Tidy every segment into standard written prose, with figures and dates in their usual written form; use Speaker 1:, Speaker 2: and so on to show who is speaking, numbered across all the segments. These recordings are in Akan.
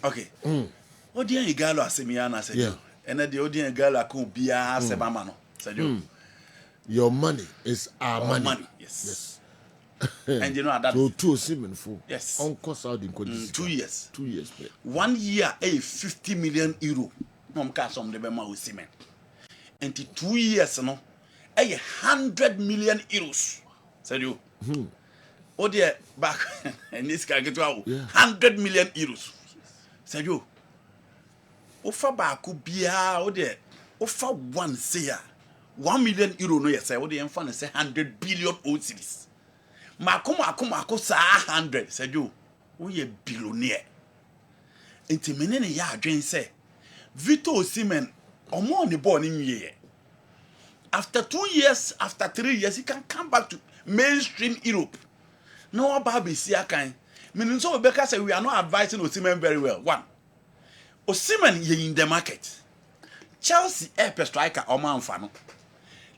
Speaker 1: Okay. Odian Igalo asemiana said you. And the Odian Igalo could be a sebamano. Said you.
Speaker 2: Your money is our money.
Speaker 1: Yes. And you know that.
Speaker 2: So 2 Osimhen for.
Speaker 1: Yes.
Speaker 2: On course out in
Speaker 1: 2 years.
Speaker 2: 2 years.
Speaker 1: 1 year, 50 million euro. No cash on the Bema Osimhen. And 2 years, no, 100 million euros. Said you. Oh dear, back and this guy get 100 million euros. Said you. Ofa ba ku bia o de ofa one say 1 million euro no yes o de emfa say 100 billion old cities mako sa 100 said you wo ye billionaire enti menene ya adwen say Victor Osimhen omo ne ball ni nwie after 2 years after 3 years he can come back to mainstream Europe no aba be si akan meaning so we say we are not advising Osimhen very well. One, Osimhen ye in the market. Chelsea per striker Oman Fano.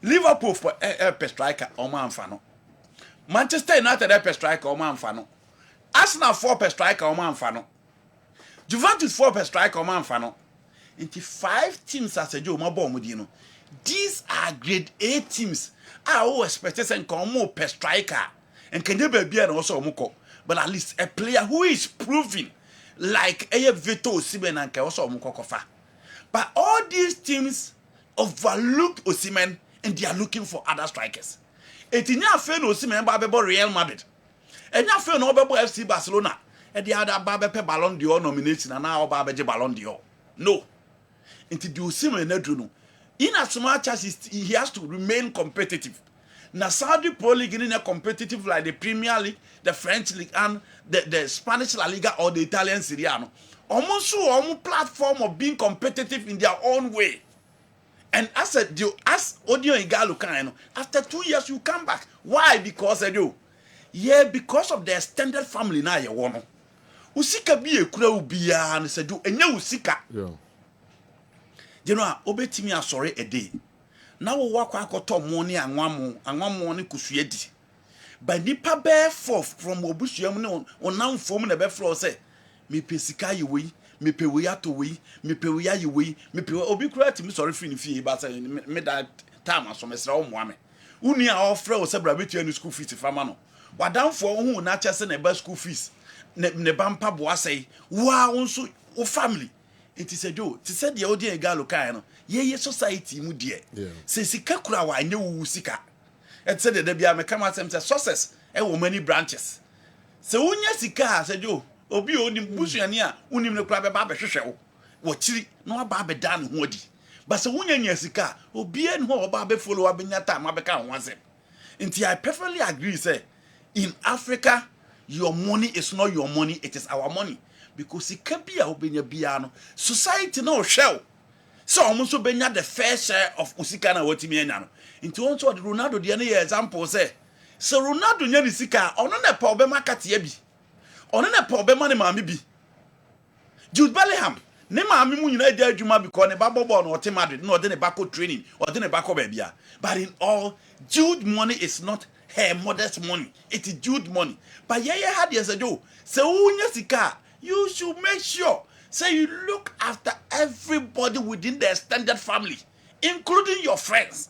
Speaker 1: Liverpool for per striker Oman Fano. Manchester United per striker Oman Fano. Arsenal 4 per striker Oman Fano. Juventus 4 per striker Oman Fano. Into 5 teams as a Joe Mabomudino. These are grade A teams. I always expect and come more per striker. And can you be also Moko? But at least a player who is proving like Vito Osimhen and also Mukokofa. But all these teams overlooked Osimhen and they are looking for other strikers. It is not fair Osimhen Babebo Real Madrid. And not fair no Babebo FC Barcelona. And the other Babepe Balon d'Or nomination and now Babeje Balon d'Or. No. Into the Osimhen Nedruno. In as much as he has to remain competitive. Now Saudi Pro League in a competitive like the Premier League, the French League, and the Spanish La Liga or the Italian Serie A. Almost so platform of being competitive in their own way. And as Odion Igalo kind, after 2 years you come back. Why? Because I do. Yeah, because of the extended family now you want. Usika be a kura ubia and said do enya usika.
Speaker 2: Yeah.
Speaker 1: You know, obetimi asore a day. Now walk akoto money and one money kusuyedi. But nipa bear forth from obusuam no on now form the bear floor say me pesika yi we me pe we ato we me pe we ayi we me pe obi kura timi sorry free fie but say me that time aso mesra o moame uni a offer o sebra betu any school fees fama no wadam for hu na chese na ba school fees ne bampa bo asai wa onso o family it is a do ti said the odi egalo kan no ye society mu de se sika kura wa anye wu sika et said the bia me come at say success e wo many branches se unya sika said you obi oni busuani a unim ne kura be ba hwehwe wo chiri no ba be dan ho odi but se unya nya sika obi en ho ba be follow abenya time abeka ho asem nti I perfectly agree say in Africa your money is not your money, it is our money because sika bia obenya bia no society no hwell so almost obenya the fair share of usika na watimi anya no nti won so the Ronaldo de na example say so Ronaldo nya ni sika ono na pa obema katia bi ono na pa obema ne maami bi Jude Bellingham ne maami mu nyina dia adwuma because ne ba bobo no ote Madrid no de ne ba ko training or de ne ba ko ba bia but in all Jude money is not her mother's money, it is Jude money but yeah had yes do so unya sika you should make sure say you look after everybody within the extended family including your friends.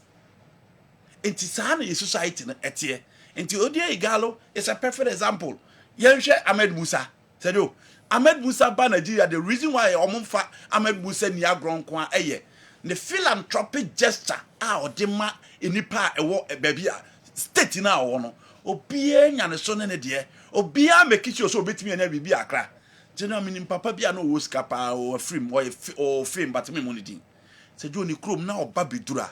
Speaker 1: Inti sana in society na etie inti Odion Igalo is a perfect example. Yenhwe Ahmed Musa said you Ahmed Musa ba Nigeria the reason why omumfa Ahmed Musa ni agron kwa eye the philanthropic gesture a odema enipa ewo baby a state na wo obia nya ne so ne de obia make sure so obetimi anya bibi akra general minim papa bia no wo skapa o film o film but me money din se jo ni krom na oba bedura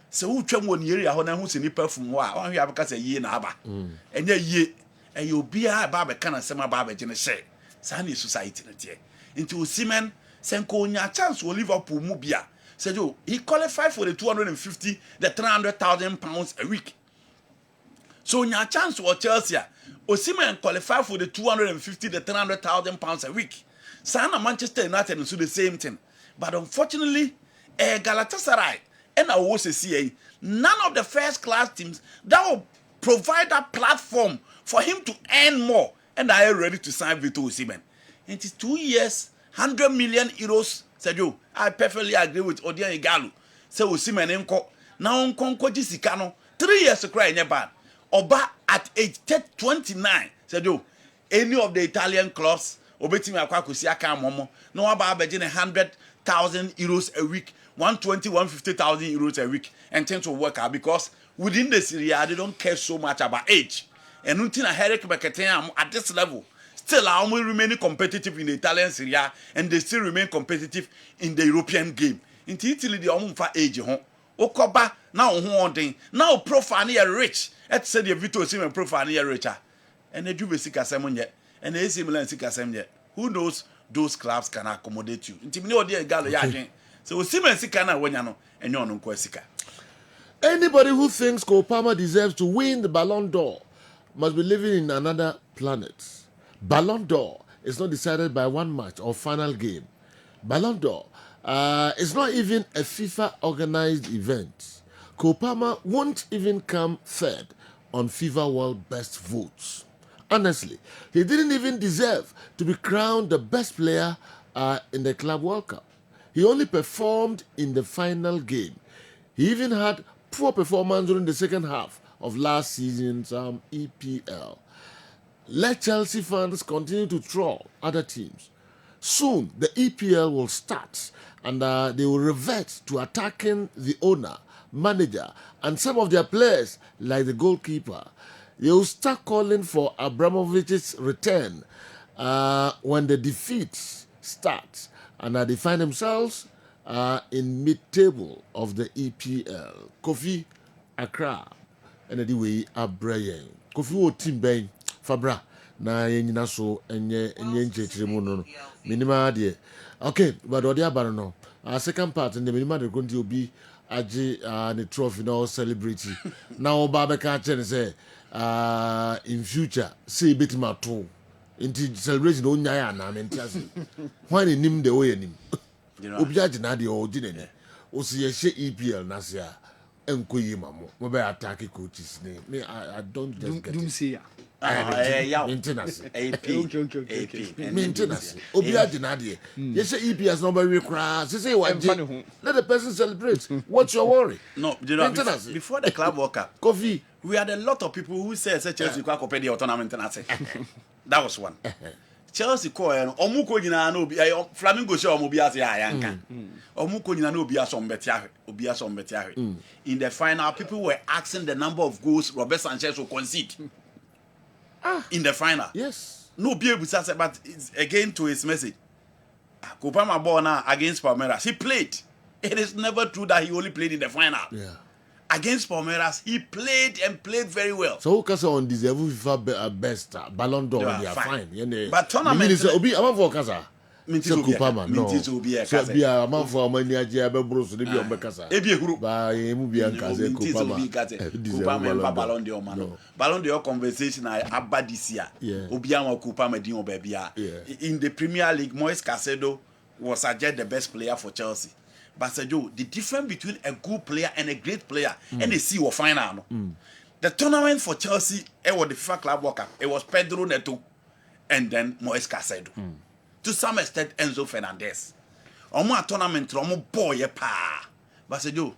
Speaker 1: se wo twam woni area ho na hu se ni perfume ho a wan hwe abeka se yie na aba enya yie eye obia ba be kana sema ba be gene she sa na society na tie into Osimhen senko nya chance o Liverpool mu bia se jo he qualified for the 250 the 300,000 pounds a week. So nya chance for Chelsea Osimhen qualified for the 250 the 300,000 pounds a week. Sana Manchester United and so the same thing. But unfortunately, Galatasaray and OCCA, none of the first class teams that will provide that platform for him to earn more and I are ready to sign Victor Osimhen. It is 2 years 100 million euros. Said you, I perfectly agree with Odion Igalo. Say Osimhen enko. Now onko jisikano 3 years to cry in ban. Oba at age 29. Said you, any of the Italian clubs, obetimi akwa kosi aka momo. No aba abegin 100,000 euros a week, 120, 150,000 euros a week, and tend to work out because within the Serie A they don't care so much about age. And until Herrick Beketen at this level, still are only remaining competitive in the Italian Serie A, and they still remain competitive in the European game. Until Italy the only for age home. Okoba now holding now profile rich. Let's say the Vito Simon profile richer. And they do basic assembly yet. And they similar sick assembly yet. Who knows those clubs can accommodate you. Until no dear Gallo Yajin. So Simon Sikana when you know and you're non Quesica.
Speaker 2: Anybody who thinks Cole Palmer deserves to win the Balon d'Or must be living in another planet. Balon d'Or is not decided by one match or final game. Balon d'Or is not even a FIFA-organized event. Cole Palmer won't even come third on FIFA World Best Votes. Honestly, he didn't even deserve to be crowned the best player in the Club World Cup. He only performed in the final game. He even had poor performance during the second half of last season's EPL. Let Chelsea fans continue to troll other teams. Soon, the EPL will start and they will revert to attacking the owner, manager, and some of their players like the goalkeeper. They will start calling for Abramovich's return when the defeats start and they find themselves in mid-table of the EPL. Kofi Accra and the way Abrayan. Kofi wo team ben Fabra na yenyina so enye nchechiremu no minima de. Okay, but odi abaro no. Second part in the minima de going to be age the trophy no celebrity. Now Baba ka chen say in future say betima to into celebration no nya ya na mentiase. When nim the way nim. Obi agina de o ginene. O se ye EPL na se a enkoyi mamo. Mo be attack coaches name. Me I don't just get it. Maintenance.
Speaker 1: AP.
Speaker 2: Maintenance. Obi agina de. You say EPL no be cry. Say what? Let the person celebrate. What's your worry?
Speaker 1: No, you know, before the Club World Cup,
Speaker 2: Kofi,
Speaker 1: we had a lot of people who said Chelsea could compare the tournament. That was one. Chelsea call omuko nyina na obi Flamingo show omo biase ayanka omuko nyina na obi asombetia in the final people were asking the number of goals Robert Sanchez will concede in the final.
Speaker 2: Yes,
Speaker 1: no be able to say, but it's again to his message. Kopama ball now against Palmeiras, he played. It is never true that he only played in the final.
Speaker 2: yeah.
Speaker 1: Against Palmeiras, he played and played very well.
Speaker 2: So who can on deserve FIFA best Ballon d'Or? They are fine.
Speaker 1: But tournament
Speaker 2: obi am for kasa.
Speaker 1: Minti Kopama
Speaker 2: no. So be a man for many agia be bro so dey be obekasa.
Speaker 1: Ebi ehuru.
Speaker 2: Ba emu bi anka say Kopama.
Speaker 1: Kopama Ballon d'Or man. Ballon d'Or conversation aba this year. Obi am Kopama din obebia. In the Premier League, Moise Caicedo was adjudged the best player for Chelsea. But Sergio, the difference between a good player and a great player and the see or final. The tournament for Chelsea, it was the FIFA Club World Cup. It was Pedro Neto and then Moise Caicedo. To some extent, Enzo Fernandez. Omo tournament, omo boy pa. But Sergio,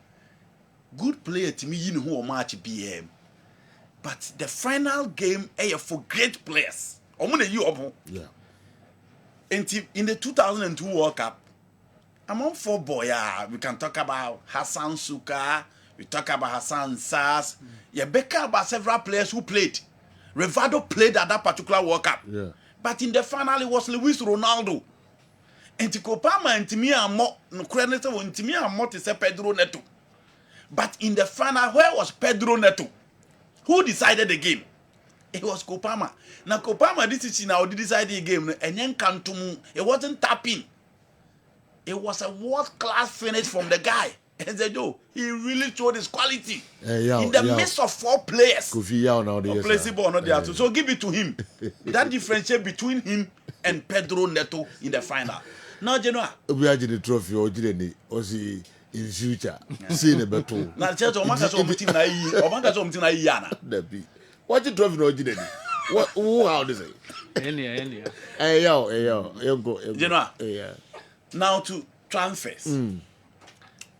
Speaker 1: good player to me, you know who match BM. But the final game, for great players. Omo the you omo.
Speaker 2: Yeah.
Speaker 1: In the 2002 World Cup, among four boys, we can talk about Hassan Suka, we talk about Hassan Sass. Yeah, Becca about several players who played. Rivaldo played at that particular World Cup.
Speaker 2: Yeah.
Speaker 1: But in the final, it was Luis Ronaldo. And Kopama and Timia Mo, no credit on Timia Mo to say Pedro Neto. But in the final, where was Pedro Neto? Who decided the game? It was Kopama. Now Kopama, this is now decided the game, and then Kantumu, it wasn't tapping. It was a world-class finish from the guy. And said, he really showed his quality. In the midst of four players. So give it to him. That differentiate between him and Pedro Neto in the final. Now, Genoa.
Speaker 2: We are the trophy or in future. See the battle.
Speaker 1: Now, Church, Omanga something na Yana.
Speaker 2: What the trophy or What? Who? How does it?
Speaker 3: Any.
Speaker 2: Hey yo, you go.
Speaker 1: You know.
Speaker 2: Yeah.
Speaker 1: Now to transfers.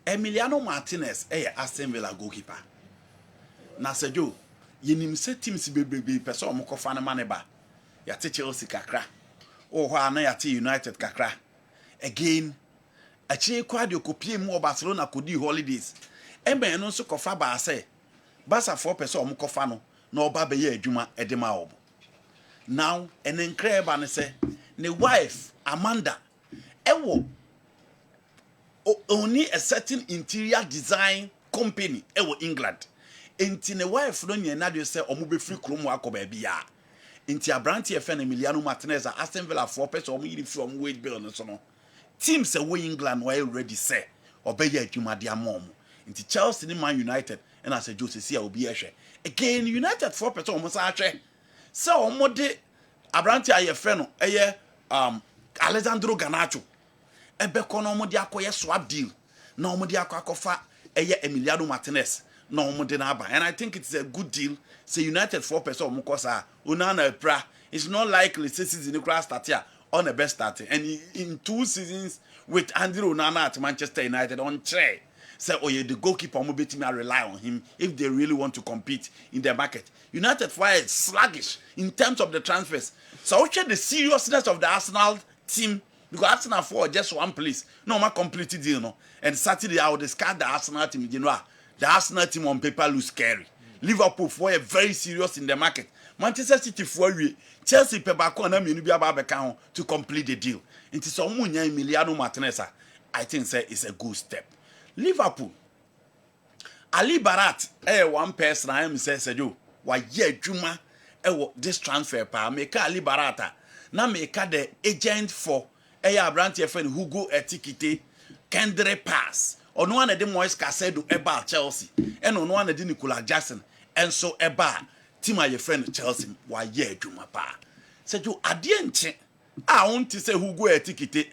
Speaker 1: Emiliano Martinez, Aston Villa goalkeeper. Na sejo, yenim se teams bebrebe pese omokofa ne maneba. Yate Chelsea kakra. O ho ana yate United kakra. Again, achire kwa de okopie mu Barcelona kodi holidays. Embe no so kofa ba se. Barca for pese omokofa no na oba be ye adwuma edema obo. Now, an incredible ne say, ne wife Amanda, ewo only a certain interior design company ewo England. Enti ne wife no nye na de say omo be free krom wa ko ba bia. Enti Abranti efe na Emiliano Martinez Aston Villa for person omo yiri from wage bill no so no. Team say we England were already say obeye adwuma de amom. Enti Chelsea ni Man United and as a Jose see obi ehwe. Again United for person omo sa ahwe. So omode Abranti ayefe no Alessandro Garnacho ebeko no omode akoye swap deal na omode akofa Emiliano Martinez na omode na aba, and I think it's a good deal. Say United 4% omokosa unana pra, it's not likely season in start here on the best starting, and in 2 seasons with Andy Onana at Manchester United on chair. Say, oh yeah, the goalkeeper I rely on him if they really want to compete in the market. United fire sluggish in terms of the transfers. So I check the seriousness of the Arsenal team, because Arsenal for just one place. No more complete deal, no. And Saturday I will discard the Arsenal team. You know, the Arsenal team on paper looks scary. Liverpool for a very serious in the market. Manchester City for we. Chelsea pebako na menu bia ba beka to complete the deal. It is Omunya Emiliano Martinez. I think say it's a good step. Liverpool. Ali Barat, one person I am say Sejo, why ye Juma, this transfer pa make Ali Barata. Na make the agent for Abranti friend Hugo Etikite, Kendre Pass. On one of the Moise Casedo eba Chelsea, and on one of the Nicola Jackson, and so eba Tima your friend Chelsea, why ye Juma pa. Sejo adienche. I want to say Hugo Etikite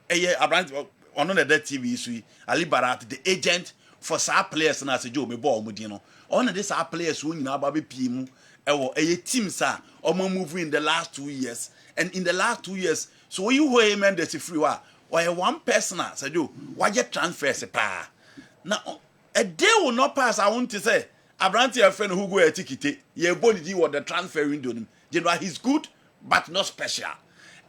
Speaker 1: Abranti. On the TV issue, Ali Barat, the agent for some players, and I said, Joe, me ball mudino. On this our players who in our baby pimu, a team, sir, or moving in the last 2 years, and in the last 2 years, so you were a man that's a free war, or a one person, said you, why you transfer a pa? Now, a day will not pass, I want to say, Abranti, a friend who go a ticket, ye body what the transfer window, you know, he's good, but not special.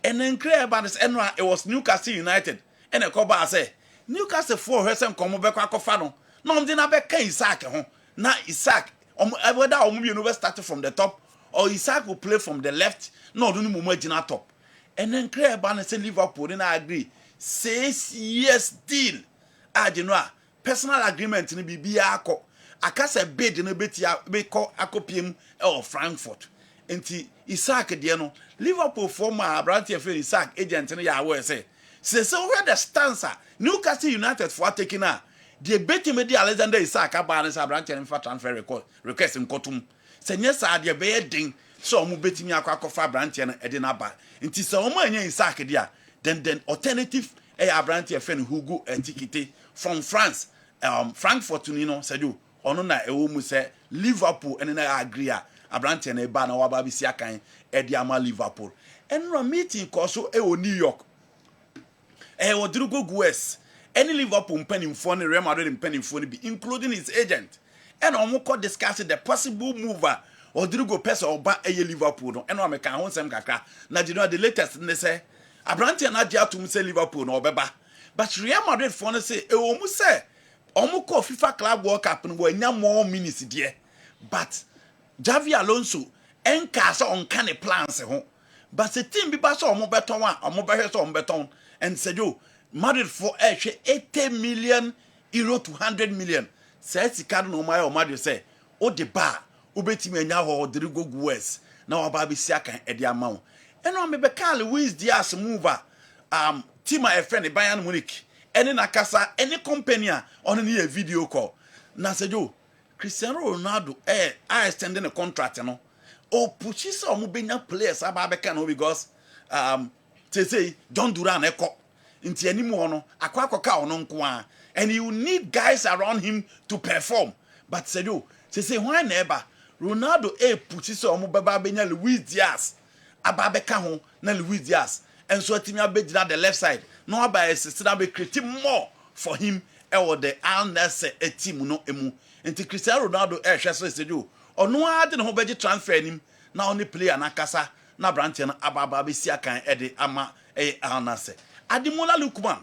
Speaker 1: And then clear about this, and it was Newcastle United. And a coba say Newcastle for her some come back akofano. No mdina beka Isaac ho. Na Isaac whether you started from the top or Isaac will play from the left. No do ni mumu top. And then clear ban say Liverpool then I agree. 6 years deal. You know personal agreement ni bibia akọ. Akase bid no betia be call akopiem or Frankfurt. Enti Isaac de no Liverpool former Abranti for Isaac agent no ya we say so where the stanza Newcastle United for taking her. The betting me the Alexander Isaac abanis Abranti and for transfer request in Kotum. Say yes, I de be ding so mu betting me akwa Abranti and Edinaba. Inti so mo anya Isaac dia. Then alternative Abranti a friend who go and ticket from France. Frankfurt you know said you ono na ewo mu say Liverpool and I agree Abranti and Eba na wa ba bi sia kan Ediama Liverpool. And no meeting koso New York. Odrigo Gues, any Liverpool penny for Real Madrid penny for be including his agent. And Omoko discussing the possible mover Odrigo Pesa or ba Liverpool. No, and I can sem kaka. Na you know the latest they say Abranti and Nadia to say Liverpool no beba. But Real Madrid for say omu say Omoko FIFA Club World Cup no nya more minutes there. But Javi Alonso enkasa on can plans ho. But the team be so omo beton one, omo be so omo beton. And said you Madrid for 80 million euro to 100 million. Says the card no my or Madrid say, oh the bar, ubetimi enya ho Rodrigo Gues. Now Babi Siaka and the amount. And on me Bekali who is the ass mover. Tima a friend Bayern Munich. Any Nakasa, any company on a video call. Na said you Cristiano Ronaldo I extending a contract, you know. Oh pushes or mubina players ababekano because say don't do that echo into any more no akwa ono nko and you need guys around him to perform but say you say why never Ronaldo puti so omo baba benya Luis Diaz aba beka ho na Luis Diaz enso atimi abegyina the left side no aba assist na be create more for him e the Al-Nassr team no emu enti Cristiano Ronaldo hwe so seju ono ade ne ho beji transfer nim na oni player na kasa na branch na aba be si akan de ama Al-Nassr Ademola Lookman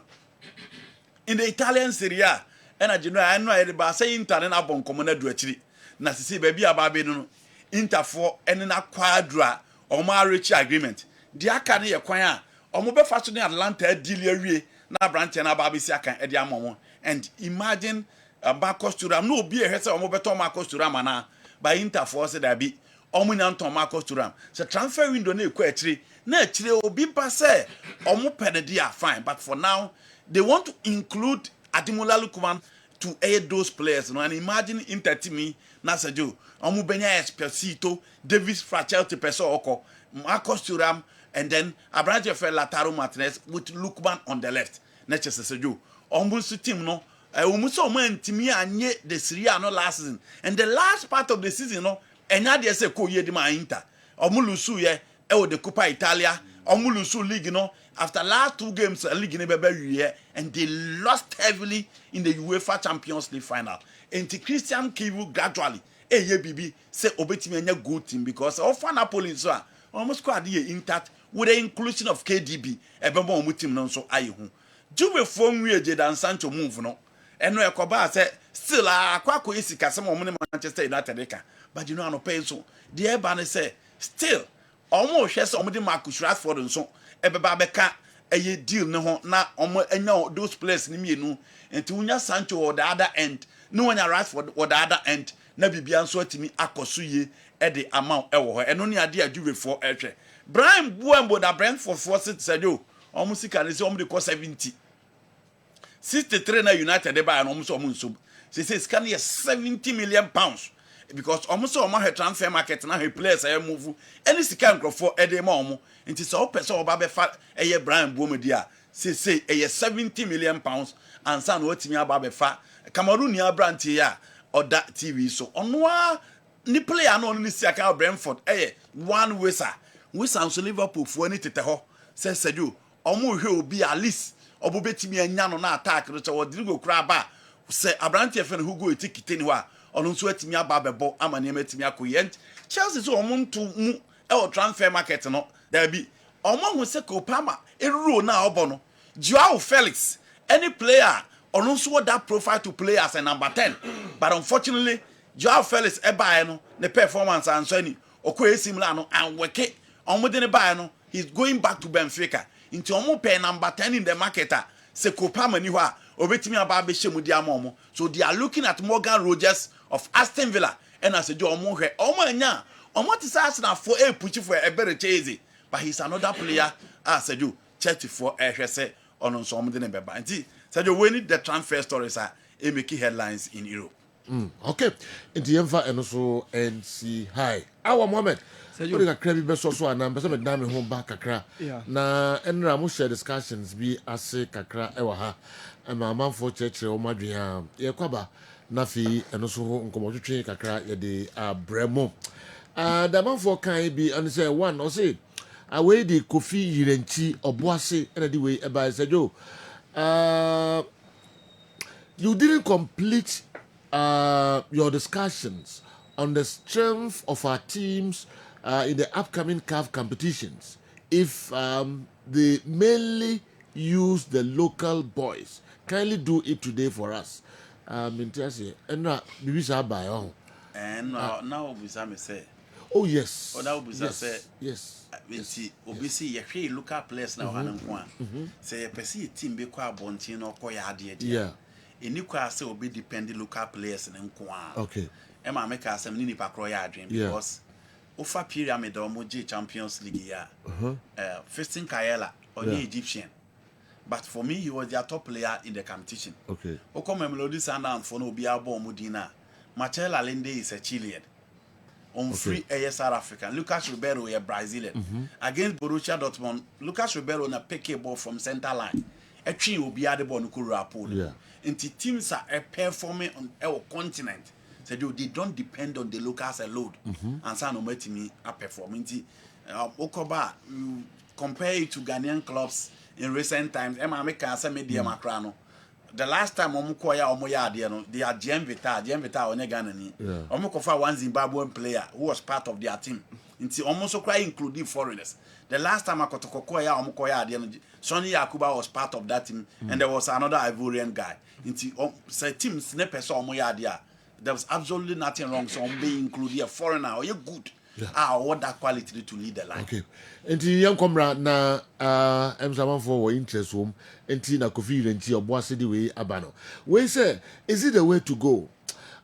Speaker 1: in the Italian Serie A and I know ba say Inter na bon komo na du akiri na sisi baby ababe no Inter for ene na quadra o ma reach agreement di aka ne ye kwan a o mo be fa so ne Atlanta deal awie na branch na ababe si akan e di amon and imagine Marcus Thuram no obi ehwe se o mo beto Marcus Thuram na by Inter for say that be o mo nyanton Marcus Thuram so transfer window na ekwa akiri na akiri obi pa say o mo pede dia fine but for now they want to include Ademola Lookman to aid those players, and imagine Inter team na Sergio, Omu Benya Esposito, Davis Frachel to Peso Oko, Marcus Thuram, and then Abrante Lataro Martinez with Lookman on the left. Next Sergio, Omusu team no, Umuso man Timmy and ye the Serie A no last season, and the last part of the season no, and now they say ko ye di ma Inter, Omulusu ye, the Coppa Italia, Omulusu League no. After last 2 games, league in the and they lost heavily in the UEFA Champions League final. And Christian Kivu gradually, BB say obetimi anya good team because of Napoli so almost squad here intact with the inclusion of KDB. Ebemo omu team no so aye hu. Juve form we Jadon Sancho move no. And no Yakoba say still kwako isika some omu Manchester United ka. But you know no pay so. The Ebane say still almost yes omu de Marcus Rashford so ebeba beka eye deal ne ho na omo anya those players ni mienu enti unya Sancho or the other end no anya Rashford or the other end na bibia nso atimi akoso ye e de amount e wo ho eno ne ade adwuwe for ehwe Brian Buembo da Brentford for sit sajo omo sika ne se omo de ko 70 63 na United e ba na omo so omo nso se sika ne 70 million pounds because almost all my transfer market now he players I move any sika for e dey ma omo nti so person oba be fa eye Brian Buomedia say 70 million pounds and san watimi aba be fa Cameroonian brand here or that TV so ono a ni player no ni sika Brentford one wisa so Liverpool for any tete ho say Sergio omo hwe obi at least obo betimi anya no na attack no so odirigo kura ba say Abrante fe no who go etikite ni ho a ono nso atimi aba bebo amane matimi akoye Chelsea so omonto mu e transfer market no there be omo hu se ko Palmer eruro na obo no Joao Felix any player ono nso that profile to play as a number 10 but unfortunately Joao Felix e bae no the performance anso ani okoye simla no anweke omo de ne bae no he's going back to Benfica into omo pay number 10 in the market se ko Palmer ni ho a obetimi aba be shemu di amomo so they are looking at Morgan Rogers of Aston Villa and as a jo omo hwe omo anya omo ti sa Arsenal for push for a better chase but he's another player as a do Chelsea for hwe se ono nso omo de ne beba nti say we need the transfer stories are making headlines in Europe.
Speaker 2: Okay nti yemfa eno so NC high our moment we got crazy be so anam be se me dan me ho ba kakra na enra mo share discussions bi ase kakra e wa ha amanfo church o madwen ye kwaba na fi eno so nkomotwetwe kakra ye de abremo da manfo kan bi and say one o say away di Kofi Yirenchi oboase ena di we e ba say jo you didn't complete your discussions on the strength of our teams in the upcoming CAF competitions if they mainly use the local boys. Kindly do it today for us. Interesting. And now, Bibisa by on.
Speaker 1: And now, Obisa say.
Speaker 2: Oh, yes.
Speaker 1: Oh, now, Obisa say.
Speaker 2: Yes.
Speaker 1: Obisi, you local players now, Hanam. Say, a Pessi team be quite bontino, Koya,
Speaker 2: yeah.
Speaker 1: In Nuka, say, will be depending local players in Nkwa.
Speaker 2: Okay.
Speaker 1: Emma make us some Nini Pakroya dream because Ofa Pyramid or Moji Champions League, Festin Kayela or the Egyptian. But for me, he was their top player in the competition.
Speaker 2: Okay.
Speaker 1: Okome Melody Sundowns for no Biabo Mudina. Marcel Allende is a Chilean. On free South African. Lucas Ribeiro is a Brazilian. Against Borussia Dortmund, Lucas Ribeiro on a pick ball from center line. A tree will be at the Bonukura pool.
Speaker 2: Yeah.
Speaker 1: And the teams are performing on our continent. Said they don't depend on the locals alone. And so no matter me a performance. Okoba, you compare it to Ghanaian clubs in recent times. Emma make a media macrano. The last time Omukoya Omoya, they are GM Vita on Ghana. Omukofa one Zimbabwean player who was part of their team. Until almost quite including foreigners. The last time I got to Kokoya Omukoya, Sonny Yakuba was part of that team, and there was another Ivorian guy. Until team snippets Omoya there. There was absolutely nothing wrong. So I'm being included a foreigner. You're good. What that quality to lead the line.
Speaker 2: Okay. Enti young comrade na M7 for interest home. Enti na Kofi enti oboase di we abano. We say, is it the way to go?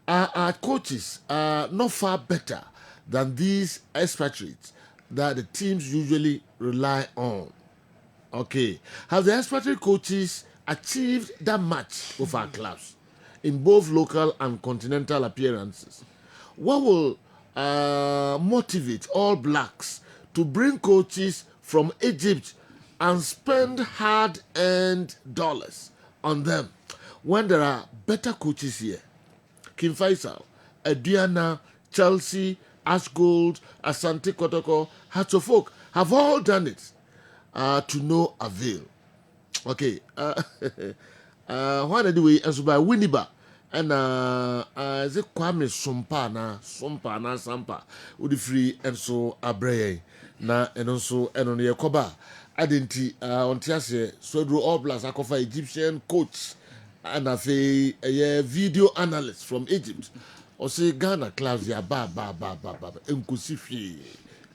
Speaker 2: Our coaches are not far better than these expatriates that the teams usually rely on. Okay. Have the expatriate coaches achieved that much with our clubs in both local and continental appearances? What will motivate all blacks to bring coaches from Egypt and spend hard-earned dollars on them when there are better coaches here? King Faisal, Adriana, Chelsea, Ashgold, Asante Kotoko, Hearts of Oak have all done it to no avail. Okay. What do we answer by Winiba? And is it Kwame Sompa na Sampa would free and so Abreye na and also and on the Yakoba Identi on Tiase so do all blacks akofa Egyptian coach and a video analyst from Egypt or say Ghana clubs ya ba enkusifi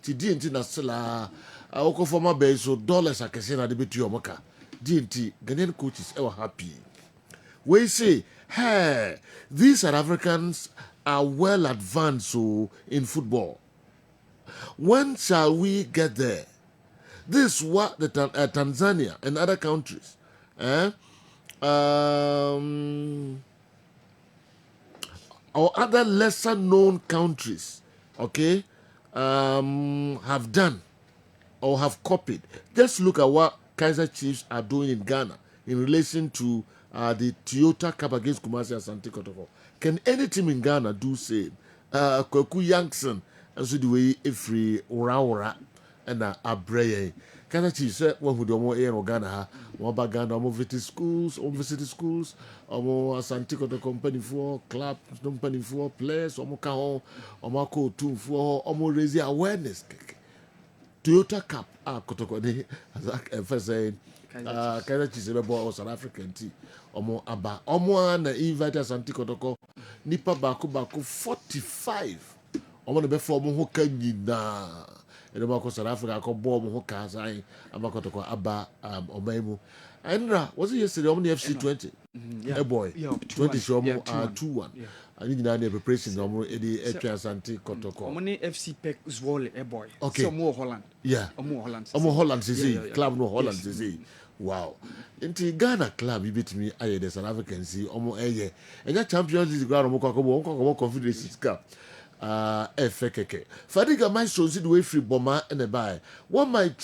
Speaker 2: ti DNT na sela oko former base so dollars akese na de betu omoka DNT Ghanaian coaches were happy. We say, hey, these South Africans are well advanced in football. When shall we get there? This is what the Tanzania and other countries, or other lesser known countries, okay, have done or have copied. Just look at what Kaiser Chiefs are doing in Ghana in relation to the Toyota Cup against Kumasi and Asante Kotoko. Can any team in Ghana do same? Kweku Yankson and so the way every ora and Abreye. Kaiser Chiefs said one who do more air in Ghana, one back Ghana, more visit schools, more Asante Kotoko company for club, company for players, more Kaho, more co two for more raise awareness. Toyota Cup, Kotoko, as I first saying. Kaiser Chiefs or South African tea. Omo aba. Omo na invite Asante Kotoko. Nipa baku 45. Omo na be for omo ho ka nyina. Ene ba ko South Africa ko bo omo ho ka sai. Aba Kotoko aba omaimu. Andra, was it yesterday omo the FC 20? Yeah. Boy. Yeah, 20 show omo 2-1. Ani nyina na preparation omo e di Asante Kotoko.
Speaker 3: Omo ni FC Pek Zwolle boy.
Speaker 2: Okay.
Speaker 3: So omo Holland.
Speaker 2: Yeah.
Speaker 3: Omo Holland.
Speaker 2: Omo Holland CC. Club no Holland CC. Wow. Into Ghana club, you beat me. I the South African see almost a year. And that Champions League ground, Moko Confederations Cup. FKK. Fadiga might show the way free bomber and a buy. One might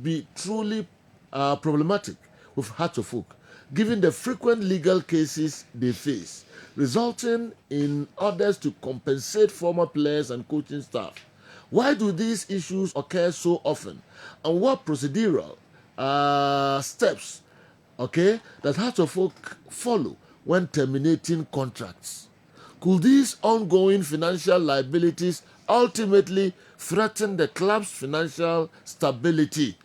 Speaker 2: be truly problematic with Hearts of Oak, given the frequent legal cases they face, resulting in orders to compensate former players and coaching staff. Why do these issues occur so often? And what procedural steps, okay, that Hearts of Oak follow when terminating contracts? Could these ongoing financial liabilities ultimately threaten the club's financial stability,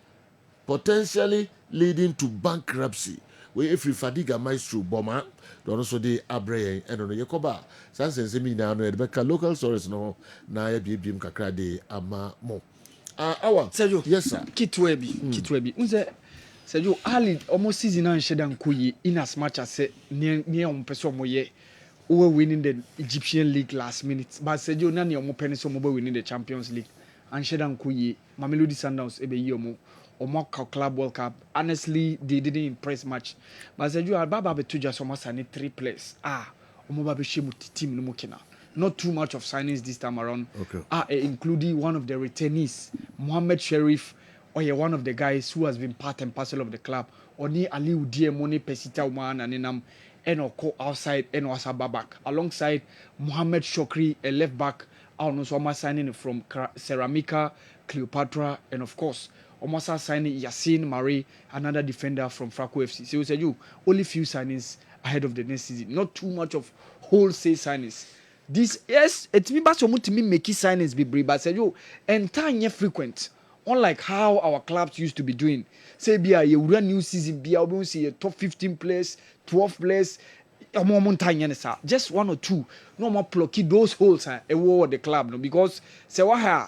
Speaker 2: potentially leading to bankruptcy? We if we fadiga maestro bomber, don't also de abreye and on the Yakoba. Sansen semi now no Rebecca local source no na ya bim kakra de ama mo. Awa.
Speaker 3: Sergio.
Speaker 2: Yes sir.
Speaker 3: Kitwebi. Unze Sergio Ali almost season and shedan kuyi in as much as near on person moye who winning the Egyptian league last minute. But Sergio nani omo penny so mobile winning the Champions League. And shedan kuyi Mamelodi Sundowns ebe yomo. Or Club World Cup. Honestly, they didn't impress much. But as you are Baba Betuja Somasa need 3 players. Omoba Beshemu team no mukina. Not too much of signings this time around. Okay. Including one of the returnees, Mohammed Sharif, or one of the guys who has been part and parcel of the club. Oni Ali Udie Moni Pesita Uman and Enam and Oko outside and Wasaba back alongside Mohamed Shokri, a left back. I don't know so much signing from Ceramica, Cleopatra, and of course almost signing Yassine Marie, another defender from Fraco FC. So we said you only few signings ahead of the next season, not too much of wholesale signings. This yes, it's me but to me make signings be brave, but said you entire frequent. Unlike how our clubs used to be doing. Say be a run new season, be able to see a top 15 players, 12 players, just 1 or 2. No more plucky those holes award the club, no, because say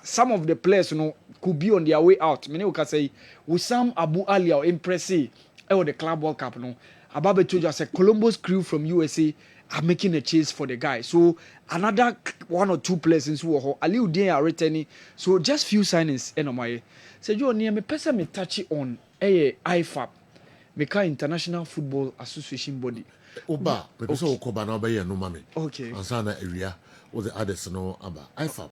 Speaker 3: some of the players could be on their way out. Many can say Wissam Abu Ali or Impressi the Club World Cup. No, Ababe told us a Columbus crew from USA are making a chase for the guy. So another 1 or 2 players in Suho, Aliu Day are returning. So just few signings in my say you near me person me touch on IFAB, Meka International Football Association body.
Speaker 2: Oba, because Okoba now by no mommy.
Speaker 3: Okay.
Speaker 2: And Sana area was the others no aba. IFAB.